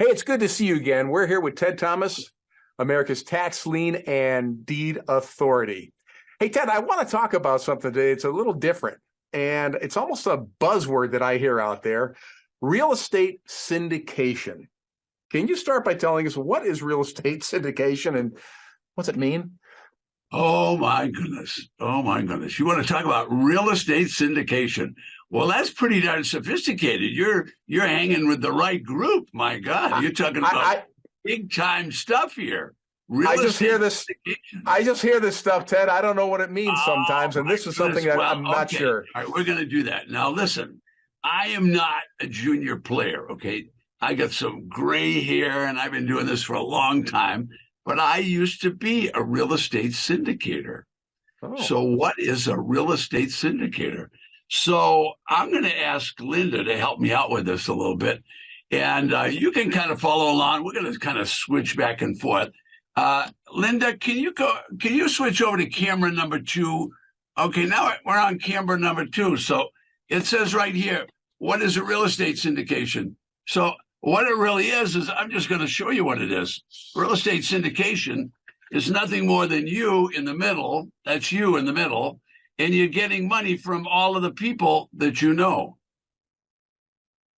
Hey, it's good to see you again. We're here with Ted Thomas, America's tax lien and deed authority. Hey, Ted, I want to talk about something today. It's a little different, and it's almost a buzzword that I hear out there: real estate syndication. Can you start by telling us what is real estate syndication and what's it mean? Oh my goodness. Oh my goodness. You want to talk about real estate syndication? Well, that's pretty darn sophisticated. You're hanging with the right group. My God. You're talking about big time stuff here. I just hear this. I just hear this stuff, Ted. I don't know what it means sometimes, and this is something that I'm not sure. All right, we're going to do that. Now, listen, I am not a junior player, okay? I got some gray hair, and I've been doing this for a long time, but I used to be a real estate syndicator. Oh. So what is a real estate syndicator? So I'm going to ask Linda to help me out with this a little bit, and you can kind of follow along. We're going to kind of switch back and forth. Linda, can you switch over to camera number 2? Okay, now we're on camera number 2. So it says right here, what is a real estate syndication? So what it really is I'm just going to show you what it is. Real estate syndication is nothing more than you in the middle. That's you in the middle. And you're getting money from all of the people that you know.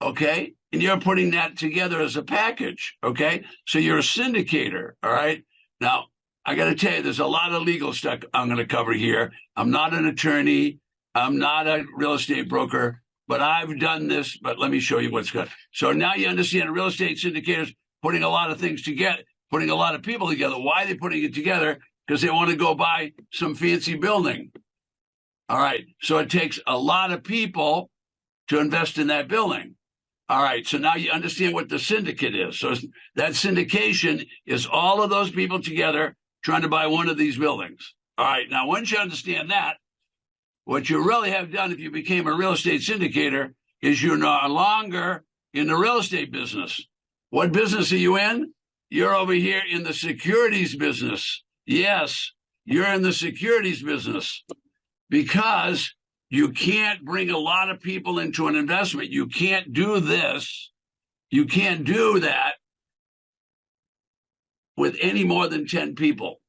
Okay? And you're putting that together as a package. Okay? So you're a syndicator. All right? Now, I got to tell you, there's a lot of legal stuff I'm going to cover here. I'm not an attorney. I'm not a real estate broker, but I've done this. But let me show you what's good. So now you understand real estate syndicators putting a lot of things together, putting a lot of people together. Why are they putting it together? Because they want to go buy some fancy building. All right. So it takes a lot of people to invest in that building. All right. So now you understand what the syndicate is. So that syndication is all of those people together trying to buy one of these buildings. All right. Now, once you understand that, what you really have done if you became a real estate syndicator is you're no longer in the real estate business. What business are you in? You're over here in the securities business. Yes, you're in the securities business because you can't bring a lot of people into an investment. You can't do this. You can't do that with any more than 10 people.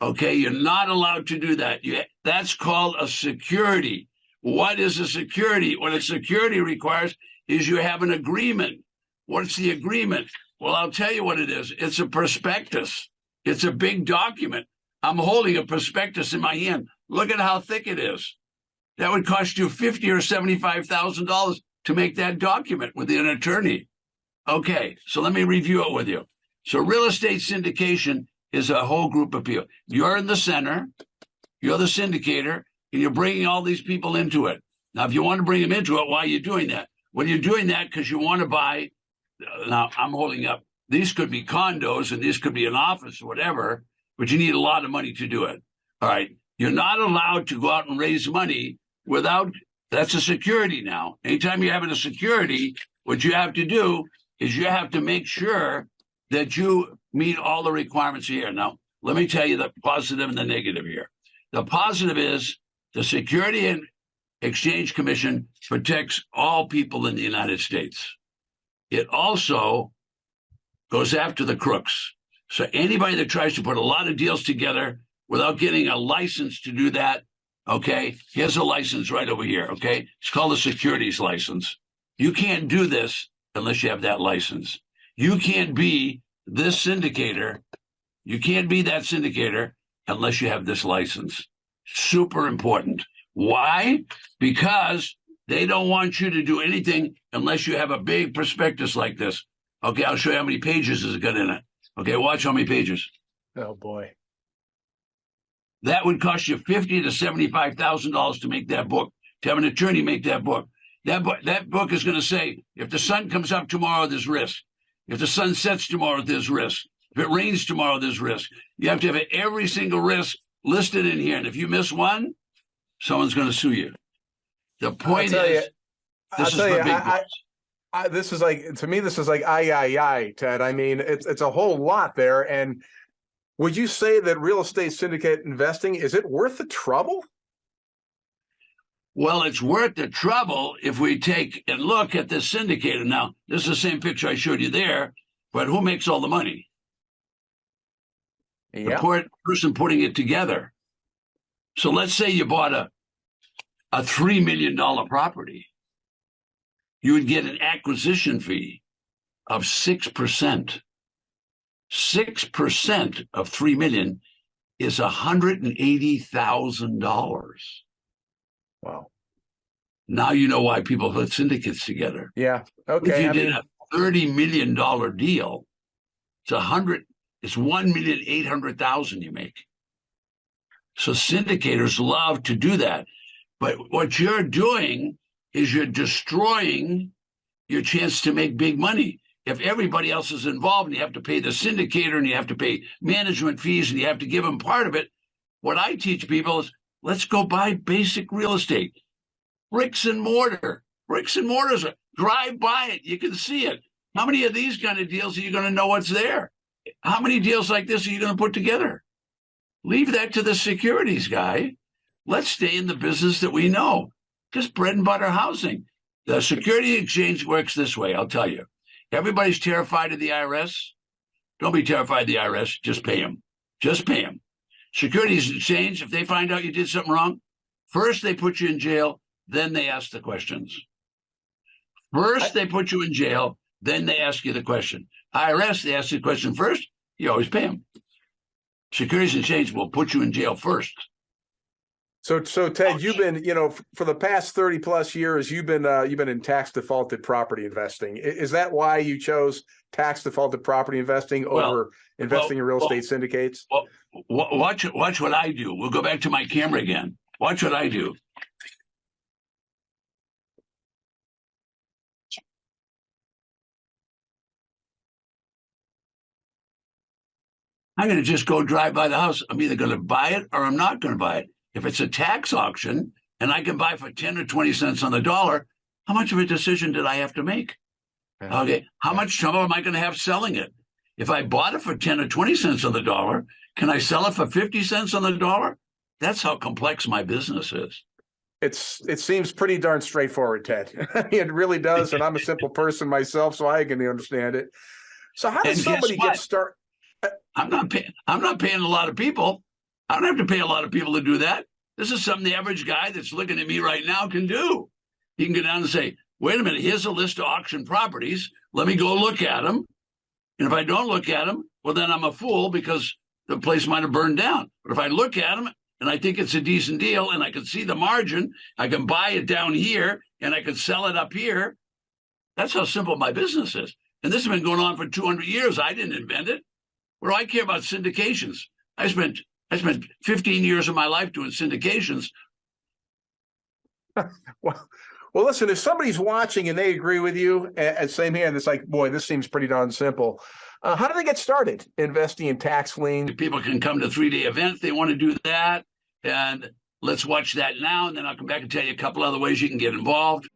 Okay, you're not allowed to do that. That's called a security. What is a security? What a security requires is you have an agreement. What's the agreement? Well, I'll tell you what it is. It's a prospectus. It's a big document. I'm holding a prospectus in my hand. Look at how thick it is. That would cost you $50,000 or $75,000 to make that document with an attorney. Okay, so let me review it with you. So real estate syndication is a whole group of people. You're in the center, you're the syndicator, and you're bringing all these people into it. Now, if you want to bring them into it, why are you doing that? Well, you're doing that because you want to buy. Now, I'm holding up. These could be condos, and this could be an office or whatever, but you need a lot of money to do it. All right. You're not allowed to go out and raise money without, that's a security now. Anytime you're having a security, what you have to do is you have to make sure that you meet all the requirements here. Now, let me tell you the positive and the negative here. The positive is the Security and Exchange Commission protects all people in the United States. It also goes after the crooks. So anybody that tries to put a lot of deals together without getting a license to do that, okay, here's a license right over here, okay? It's called a securities license. You can't do this unless you have that license. You can't be this syndicator. You can't be that syndicator unless you have this license. Super important. Why? Because they don't want you to do anything unless you have a big prospectus like this. Okay, I'll show you how many pages has it got in it. Okay, watch how many pages. Oh, boy. That would cost you $50,000 to $75,000 to make that book, to have an attorney make that book. That book is going to say, if the sun comes up tomorrow, there's risk. If the sun sets tomorrow, there's risk. If it rains tomorrow, there's risk. You have to have every single risk listed in here. And if you miss one, someone's going to sue you. The point is, this is for big books. This is like, to me, this is like, Ted. I mean, it's a whole lot there. And would you say that real estate syndicate investing, is it worth the trouble? Well, it's worth the trouble if we take and look at this syndicator. Now, this is the same picture I showed you there, but who makes all the money? Yeah. The person putting it together. So let's say you bought a $3 million property. You would get an acquisition fee of 6%. 6% of $3 million is $180,000. Wow. Now you know why people put syndicates together. Yeah. Okay. If you did a $30 million deal, it's $1,800,000 you make. So syndicators love to do that. But what you're doing is you're destroying your chance to make big money. If everybody else is involved and you have to pay the syndicator and you have to pay management fees and you have to give them part of it, what I teach people is let's go buy basic real estate. Bricks and mortar. Bricks and mortars. Drive by it. You can see it. How many of these kind of deals are you going to know what's there? How many deals like this are you going to put together? Leave that to the securities guy. Let's stay in the business that we know. Just bread and butter housing. The security exchange works this way, I'll tell you. Everybody's terrified of the IRS. Don't be terrified of the IRS. Just pay them. Just pay them. Securities exchange, if they find out you did something wrong, first they put you in jail, then they ask the questions. First they put you in jail, then they ask you the question. IRS, they ask you the question first, you always pay them. Securities exchange will put you in jail first. So Ted, you've been, for the past 30 plus years, you've been in tax defaulted property investing. Is that why you chose tax defaulted property investing over investing in real estate syndicates? Well, watch what I do. We'll go back to my camera again. Watch what I do. I'm going to just go drive by the house. I'm either going to buy it or I'm not going to buy it. If it's a tax auction and I can buy for 10 or 20 cents on the dollar, how much of a decision did I have to make? Okay. How much trouble am I going to have selling it? If I bought it for 10 or 20 cents on the dollar, can I sell it for 50 cents on the dollar? That's how complex my business is. It seems pretty darn straightforward, Ted. It really does. And I'm a simple person myself, so I can understand it. So how does somebody get started? I'm not paying a lot of people. I don't have to pay a lot of people to do that. This is something the average guy that's looking at me right now can do. He can go down and say, wait a minute, here's a list of auction properties. Let me go look at them. And if I don't look at them, well, then I'm a fool because the place might have burned down. But if I look at them and I think it's a decent deal and I can see the margin, I can buy it down here and I can sell it up here. That's how simple my business is. And this has been going on for 200 years. I didn't invent it. What do I care about syndications? I spent 15 years of my life doing syndications. Well, listen, if somebody's watching and they agree with you, and same here, and it's like, boy, this seems pretty darn simple. How do they get started investing in tax lien? People can come to 3-day event if they want to do that. And let's watch that now. And then I'll come back and tell you a couple other ways you can get involved.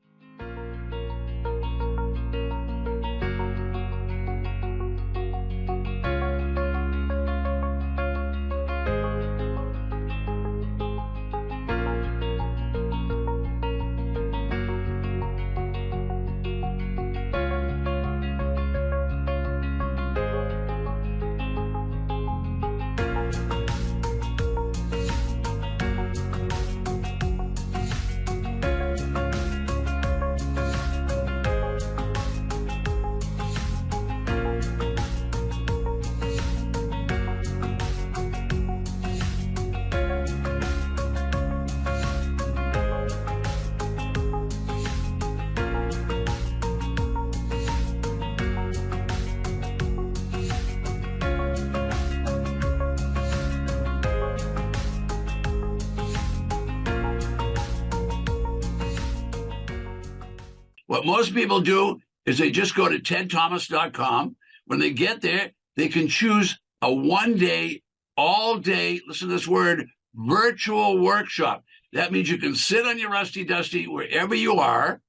What most people do is they just go to tedthomas.com. When they get there, they can choose a 1-day, all-day, listen to this word, virtual workshop. That means you can sit on your rusty dusty wherever you are,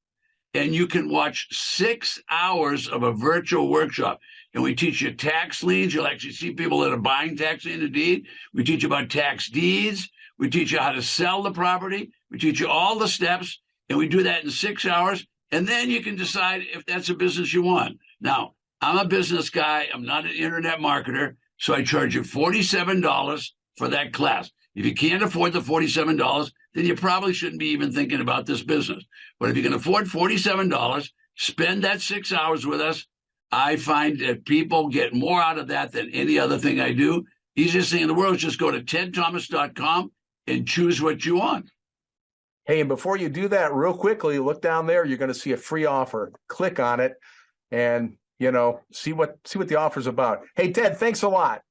and you can watch 6 hours of a virtual workshop. And we teach you tax liens. You'll actually see people that are buying tax lien and deed. We teach you about tax deeds. We teach you how to sell the property. We We teach you all the steps, and we do that in 6 hours. And then you can decide if that's a business you want. Now, I'm a business guy. I'm not an internet marketer. So I charge you $47 for that class. If you can't afford the $47, then you probably shouldn't be even thinking about this business. But if you can afford $47, spend that 6 hours with us. I find that people get more out of that than any other thing I do. Easiest thing in the world is just go to tedthomas.com and choose what you want. Hey, and before you do that, real quickly, look down there. You're going to see a free offer. Click on it and, see what the offer's about. Hey, Ted, thanks a lot.